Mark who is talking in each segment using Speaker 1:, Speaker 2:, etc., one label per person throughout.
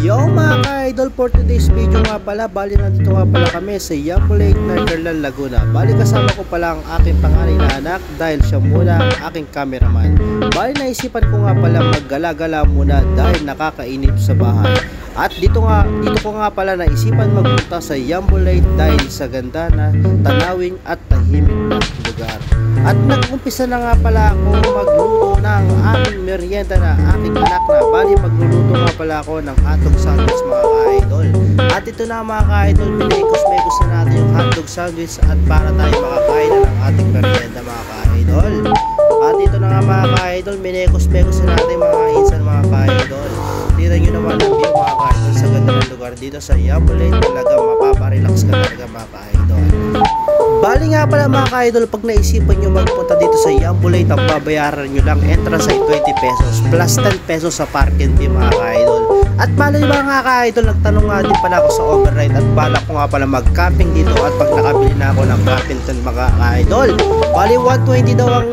Speaker 1: Yo mga ka-idol, for today's video nga pala, bali nandito nga pala kami sa Yambo Lake, Netherlands, Laguna. Bali kasama ko pala ang aking panganay na anak dahil siya muna ang aking cameraman. Bali naisipan ko nga pala maggala-gala muna dahil nakakainip sa bahay. At dito ko nga pala naisipan magpunta sa Yambo Lake dahil sa ganda na tanawin at tahimik na lugar. At nag-umpisa na nga pala ako magluto ng aming merienda na aking anak na. Bali magluluto nga pala ako ng hotdog sandwich mga ka-idol. At ito na mga ka-idol, pinekos-mekos na natin yung hotdog sandwich at para tayo makakain na ng ating merienda mga ka-idol. At ito na nga mga ka-idol, minekos-mekos na natin mga insan mga ka-idol. Tira nyo naman ang view mga ka-idol sa ganda ng lugar dito sa Yambo Lake. Talaga mapaparelax ka talaga mga ka-idol. Bali nga pala mga ka-idol, pag naisipan nyo magpunta dito sa Yambo Lake, ang babayaran nyo lang entrance ay 20 pesos plus 10 pesos sa parking fee mga ka-idol. At bali mga ka-idol, nagtanong nga din pala ako sa overnight at balak ko nga pala mag-camping dito. At pag nakabili na ako ng camping tent mga ka-idol, bali 120 daw ang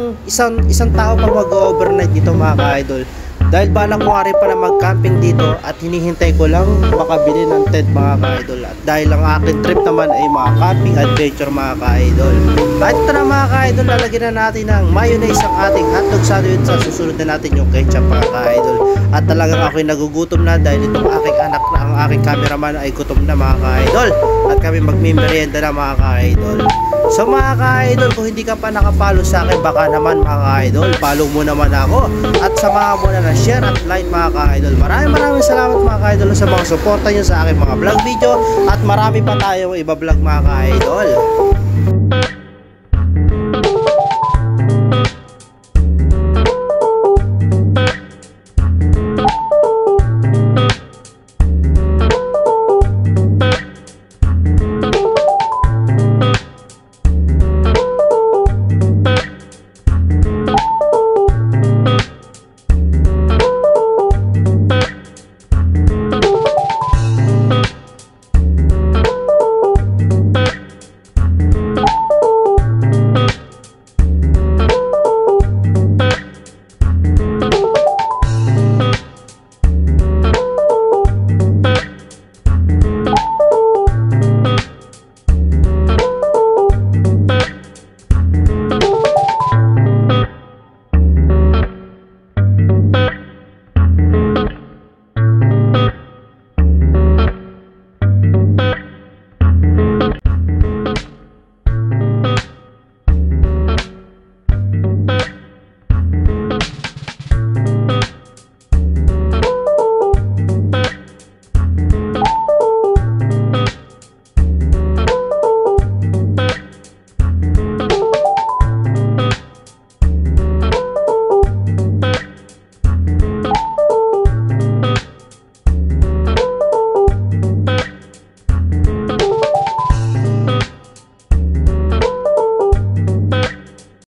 Speaker 1: isang tao pag mag-overnight dito mga ka-idol. Dahil balak ko nga rin pala mag-camping dito at hinihintay ko lang makabili ng tent mga ka-idol. At dahil ang aking trip naman ay mga camping adventure mga ka-idol. At ito na mga ka-idol, lalagyan na natin ng mayonnaise ang ating hotdog sandwich. Sa susunod na natin yung ketchup mga ka-idol. At talagang ako'y nagugutom na dahil itong aking anak na ang aking cameraman ay gutom na mga ka-idol. At kami magmimerienda na mga ka-idol. So mga ka-idol, kung hindi ka pa nakapalo sa akin, baka naman mga ka-idol, follow mo naman ako at samahan mo na share at like mga ka-idol. Maraming salamat mga ka-idol sa mga suporta nyo sa aking mga vlog video at marami pa tayong iba-vlog mga ka-idol.